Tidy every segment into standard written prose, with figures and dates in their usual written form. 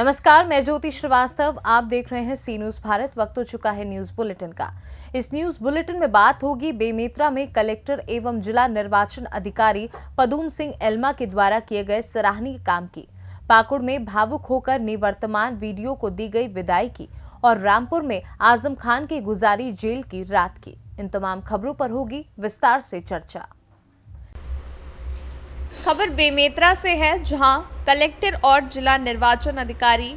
नमस्कार, मैं ज्योति श्रीवास्तव। आप देख रहे हैं सी न्यूज भारत। वक्त हो चुका है न्यूज बुलेटिन का। इस न्यूज बुलेटिन में बात होगी बेमेतरा में कलेक्टर एवं जिला निर्वाचन अधिकारी पदुम सिंह एल्मा के द्वारा किए गए सराहनीय काम की। पाकुड़ में भावुक होकर निवर्तमान वीडियो को दी गई विदाई की और रामपुर में आजम खान की गुजारी जेल की रात की। इन तमाम खबरों पर होगी विस्तार से चर्चा। खबर बेमेतरा से है, जहां कलेक्टर और जिला निर्वाचन अधिकारी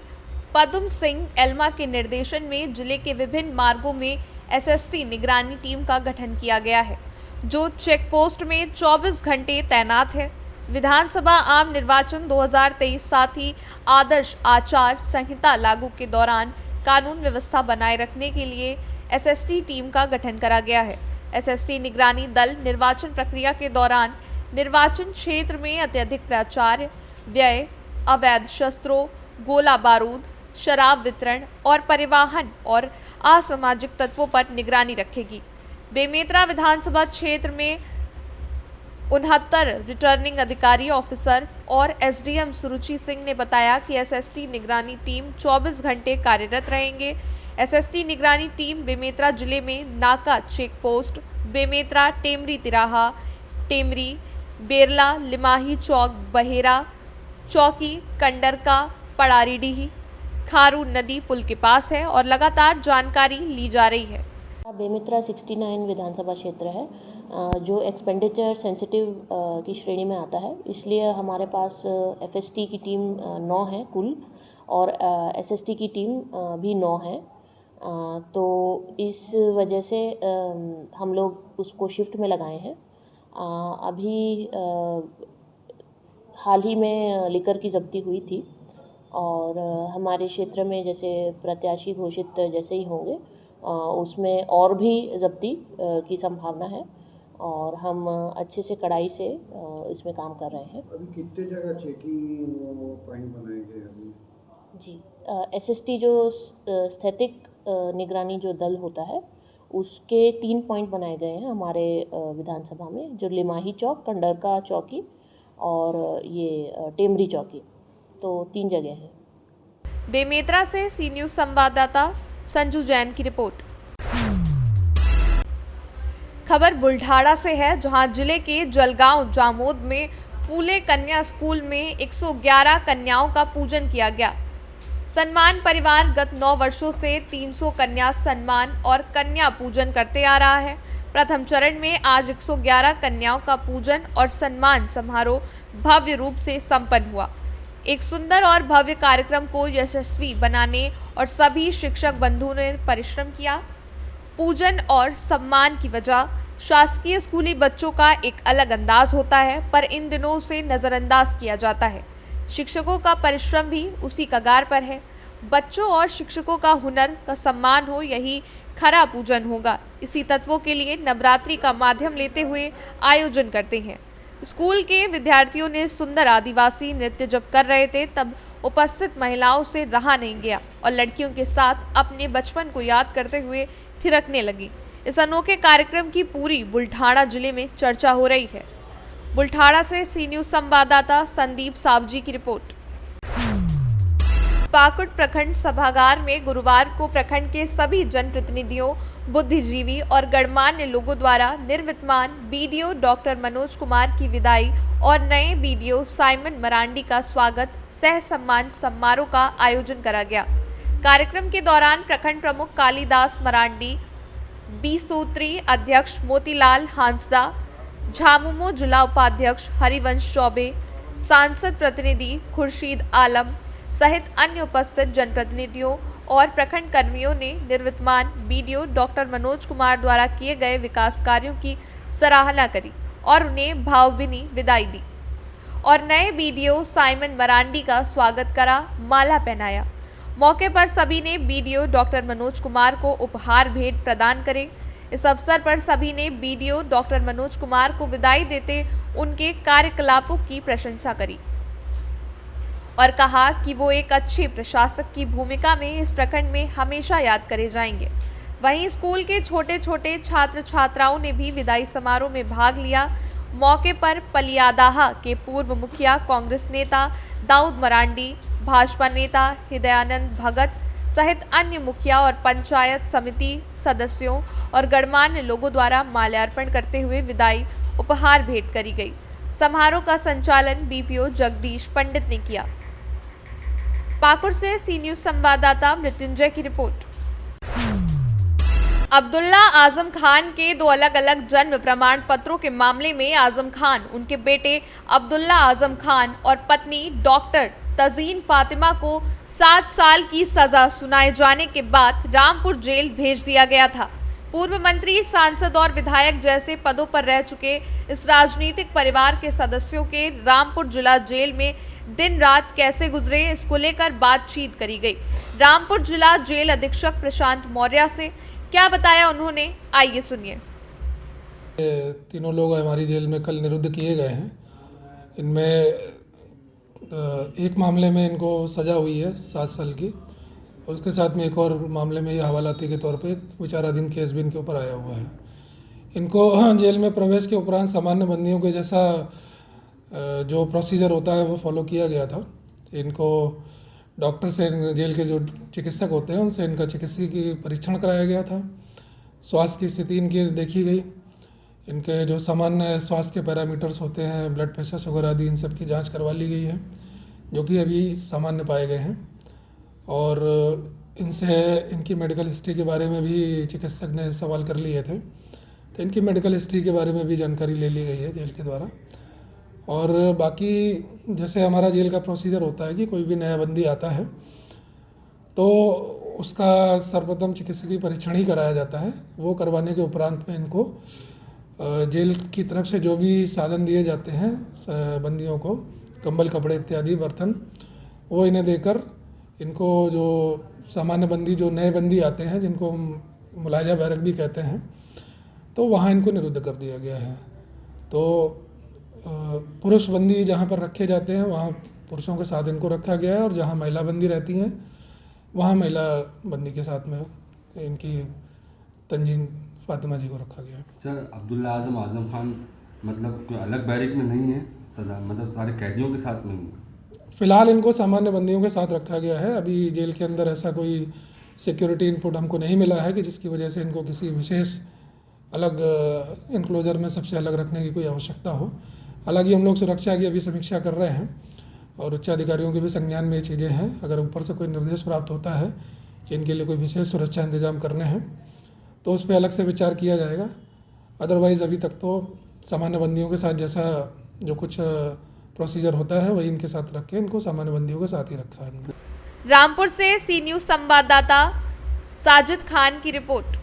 पदुम सिंह एल्मा के निर्देशन में जिले के विभिन्न मार्गों में एसएसटी निगरानी टीम का गठन किया गया है, जो चेक पोस्ट में 24 घंटे तैनात है। विधानसभा आम निर्वाचन 2023 साथ ही आदर्श आचार संहिता लागू के दौरान कानून व्यवस्था बनाए रखने के लिए एसएसटी टीम का गठन करा गया है। एसएसटी निगरानी दल निर्वाचन प्रक्रिया के दौरान निर्वाचन क्षेत्र में अत्यधिक प्राचार्य, व्यय, अवैध शस्त्रों, गोला बारूद, शराब वितरण और परिवहन और असामाजिक तत्वों पर निगरानी रखेगी। बेमेतरा विधानसभा क्षेत्र में 69 रिटर्निंग अधिकारी ऑफिसर और एसडीएम सुरुचि सिंह ने बताया कि एसएसटी निगरानी टीम 24 घंटे कार्यरत रहेंगे। एसएसटी निगरानी टीम बेमेतरा जिले में नाका चेक पोस्ट, बेमेतरा टेमरी तिराहा, टेमरी, बेरला, लिमाही चौक, बहेरा चौकी, कंडरका, पड़ारीडीह, खारू नदी पुल के पास है और लगातार जानकारी ली जा रही है। बेमेतरा 69 विधानसभा क्षेत्र है, जो एक्सपेंडिचर सेंसिटिव की श्रेणी में आता है, इसलिए हमारे पास एफएसटी की टीम 9 है कुल और एसएसटी की टीम भी 9 है। तो इस वजह से हम लोग उसको शिफ्ट में लगाए हैं। अभी हाल ही में लिकर की जब्ती हुई थी और हमारे क्षेत्र में जैसे प्रत्याशी घोषित जैसे ही होंगे उसमें और भी जब्ती की संभावना है और हम अच्छे से कड़ाई से इसमें काम कर रहे हैं। अभी कितने जगह चेकिंग पॉइंट बनाए गए हैं? जी, एसएसटी जो स्थैतिक निगरानी जो दल होता है उसके 3 पॉइंट बनाए गए हैं हमारे विधानसभा में, जो लिमाही चौक, कंडरका चौकी और ये टेमरी चौकी, तो 3 जगह हैं। बेमेतरा से सी न्यूज संवाददाता संजू जैन की रिपोर्ट। खबर बुल्ढाड़ा से है, जहां जिले के जलगांव जामोद में फूले कन्या स्कूल में 111 कन्याओं का पूजन किया गया। सम्मान परिवार गत 9 वर्षों से 300 कन्या सम्मान और कन्या पूजन करते आ रहा है। प्रथम चरण में आज 111 कन्याओं का पूजन और सम्मान समारोह भव्य रूप से संपन्न हुआ। एक सुंदर और भव्य कार्यक्रम को यशस्वी बनाने और सभी शिक्षक बंधुओं ने परिश्रम किया। पूजन और सम्मान की वजह शासकीय स्कूली बच्चों का एक अलग अंदाज होता है, पर इन दिनों उसे नज़रअंदाज किया जाता है। शिक्षकों का परिश्रम भी उसी कगार पर है। बच्चों और शिक्षकों का हुनर का सम्मान हो, यही खरा पूजन होगा। इसी तत्वों के लिए नवरात्रि का माध्यम लेते हुए आयोजन करते हैं। स्कूल के विद्यार्थियों ने सुंदर आदिवासी नृत्य जब कर रहे थे, तब उपस्थित महिलाओं से रहा नहीं गया और लड़कियों के साथ अपने बचपन को याद करते हुए थिरकने लगी। इस अनोखे कार्यक्रम की पूरी बुल्ढाड़ा जिले में चर्चा हो रही है। बुल्ढाड़ा से सी न्यूज संवाददाता संदीप सावजी की रिपोर्ट। पाकुड़ प्रखंड सभागार में गुरुवार को प्रखंड के सभी जनप्रतिनिधियों, बुद्धिजीवी और गणमान्य लोगों द्वारा निर्विद्यमान बीडीओ डॉक्टर मनोज कुमार की विदाई और नए बीडीओ साइमन मरांडी का स्वागत सह सम्मान समारोह का आयोजन करा गया। कार्यक्रम के दौरान प्रखंड प्रमुख कालीदास मरांडी, 20 सूत्री अध्यक्ष मोतीलाल हांसदा, झामुमो जिला उपाध्यक्ष हरिवंश चौबे, सांसद प्रतिनिधि खुर्शीद आलम सहित अन्य उपस्थित जनप्रतिनिधियों और प्रखंड कर्मियों ने निर्विद्यमान बीडीओ डॉक्टर मनोज कुमार द्वारा किए गए विकास कार्यों की सराहना करी और उन्हें भावभीनी विदाई दी और नए बीडीओ साइमन मरांडी का स्वागत करा, माला पहनाया। मौके पर सभी ने बीडीओ डॉक्टर मनोज कुमार को उपहार भेंट प्रदान करे। इस अवसर पर सभी ने बीडीओ डॉक्टर मनोज कुमार को विदाई देते उनके कार्यकलापों की प्रशंसा करी और कहा कि वो एक अच्छे प्रशासक की भूमिका में इस प्रखंड में हमेशा याद करे जाएंगे। वहीं स्कूल के छोटे छोटे छात्र छात्राओं ने भी विदाई समारोह में भाग लिया। मौके पर पलियादाहा के पूर्व मुखिया कांग्रेस नेता दाऊद मरांडी, भाजपा नेता हृदयानंद भगत सहित अन्य मुखिया और पंचायत समिति सदस्यों और गणमान्य लोगों द्वारा माल्यार्पण करते हुए विदाई उपहार भेंट करी गई। समारोह का संचालन बीपीओ जगदीश पंडित ने किया। पाकुड़ से सी न्यूज संवाददाता मृत्युंजय की रिपोर्ट। अब्दुल्ला आजम खान के 2 अलग-अलग जन्म प्रमाण पत्रों के मामले में आजम खान, उनके बेटे अब्दुल्ला आजम खान और पत्नी डॉक्टर तजीन फातिमा को 7 साल की सजा सुनाए जाने के बाद रामपुर जेल भेज दिया गया था। पूर्व मंत्री, सांसद और विधायक जैसे पदों पर रह चुके इस राजनीतिक परिवार के सदस्यों के रामपुर जिला जेल में दिन रात कैसे गुजरे, इसको लेकर बातचीत करी गई। रामपुर जिला जेल अधीक्षक प्रशांत मौर्य से क्या बताया उन्होंने, आइए सुनिए। तीनों लोग हमारी जेल में कल निरुद्ध किए गए हैं। इनमें एक मामले में इनको सज़ा हुई है 7 साल की, और उसके साथ में एक और मामले में ये हवालाती के तौर पे एक विचाराधीन केस भी इनके ऊपर आया हुआ है। इनको जेल में प्रवेश के उपरांत सामान्य बंदियों के जैसा जो प्रोसीजर होता है वो फॉलो किया गया था। इनको डॉक्टर से, जेल के जो चिकित्सक होते हैं उनसे इनका चिकित्सकीय परीक्षण कराया गया था। स्वास्थ्य की स्थिति इनकी देखी गई। इनके जो सामान्य स्वास्थ्य के पैरामीटर्स होते हैं, ब्लड प्रेशर, शुगर आदि, इन सब की जांच करवा ली गई है, जो कि अभी सामान्य पाए गए हैं। और इनसे इनकी मेडिकल हिस्ट्री के बारे में भी चिकित्सक ने सवाल कर लिए थे, तो इनकी मेडिकल हिस्ट्री के बारे में भी जानकारी ले ली गई है जेल के द्वारा। और बाकी जैसे हमारा जेल का प्रोसीजर होता है कि कोई भी नया बंदी आता है तो उसका सर्वप्रथम चिकित्सकीय परीक्षण ही कराया जाता है। वो करवाने के उपरांत में इनको जेल की तरफ से जो भी साधन दिए जाते हैं बंदियों को, कंबल, कपड़े इत्यादि, बर्तन, वो इन्हें देकर इनको, जो सामान्य बंदी, जो नए बंदी आते हैं जिनको मुलाजा बैरक भी कहते हैं, तो वहाँ इनको निरुद्ध कर दिया गया है। तो पुरुष बंदी जहाँ पर रखे जाते हैं वहाँ पुरुषों के साथ इनको रखा गया है, और जहाँ महिला बंदी रहती हैं वहाँ महिला बंदी के साथ में इनकी तंजीन फातिमा जी को रखा गया है। सर, अब्दुल्ला आजम खान मतलब कोई अलग बैरिक में नहीं है सदा, मतलब सारे कैदियों के साथ नहीं है? फ़िलहाल इनको सामान्य बंदियों के साथ रखा गया है। अभी जेल के अंदर ऐसा कोई सिक्योरिटी इनपुट हमको नहीं मिला है कि जिसकी वजह से इनको किसी विशेष अलग इनक्लोजर में सबसे अलग रखने की कोई आवश्यकता हो। हालांकि हम लोग सुरक्षा की अभी समीक्षा कर रहे हैं और उच्च अधिकारियों के भी संज्ञान में ये चीज़ें हैं। अगर ऊपर से कोई निर्देश प्राप्त होता है कि इनके लिए कोई विशेष सुरक्षा इंतजाम करने हैं तो उस पर अलग से विचार किया जाएगा। अदरवाइज़ अभी तक तो सामान्य बंदियों के साथ जैसा जो कुछ प्रोसीजर होता है वही इनके साथ रख के इनको सामान्य बंदियों के साथ ही रखा है। रामपुर से सी न्यूज संवाददाता साजिद खान की रिपोर्ट।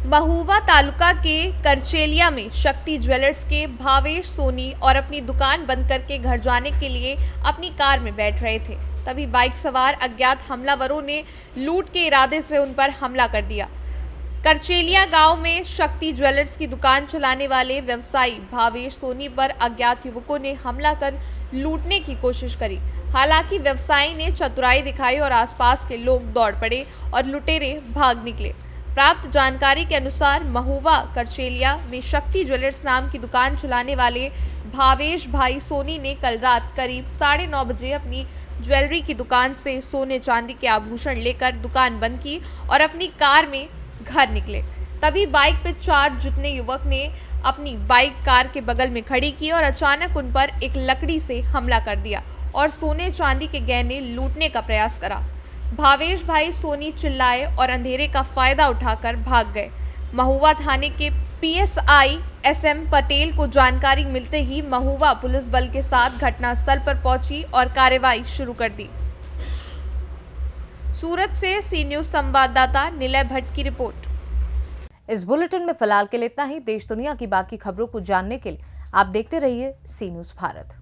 महुआ तालुका के करचेलिया में शक्ति ज्वेलर्स के भावेश सोनी और अपनी दुकान बंद करके घर जाने के लिए अपनी कार में बैठ रहे थे, तभी बाइक सवार अज्ञात हमलावरों ने लूट के इरादे से उन पर हमला कर दिया। करचेलिया गांव में शक्ति ज्वेलर्स की दुकान चलाने वाले व्यवसायी भावेश सोनी पर अज्ञात युवकों ने हमला कर लूटने की कोशिश करी। हालांकि व्यवसायी ने चतुराई दिखाई और आसपास के लोग दौड़ पड़े और लुटेरे भाग निकले। प्राप्त जानकारी के अनुसार महुआ करचेलिया में शक्ति ज्वेलर्स नाम की दुकान चलाने वाले भावेश भाई सोनी ने कल रात करीब 9:30 बजे अपनी ज्वेलरी की दुकान से सोने चांदी के आभूषण लेकर दुकान बंद की और अपनी कार में घर निकले। तभी बाइक पे 4 जुटने युवक ने अपनी बाइक कार के बगल में खड़ी की और अचानक उन पर एक लकड़ी से हमला कर दिया और सोने चांदी के गहने लूटने का प्रयास करा। भावेश भाई सोनी चिल्लाए और अंधेरे का फायदा उठाकर भाग गए। महुआ थाने के PSI SM पटेल को जानकारी मिलते ही महुआ पुलिस बल के साथ घटनास्थल पर पहुंची और कार्रवाई शुरू कर दी। सूरत से सी न्यूज संवाददाता निलय भट्ट की रिपोर्ट। इस बुलेटिन में फिलहाल के लिए इतना ही। देश दुनिया की बाकी खबरों को जानने के लिए आप देखते रहिए सी न्यूज भारत।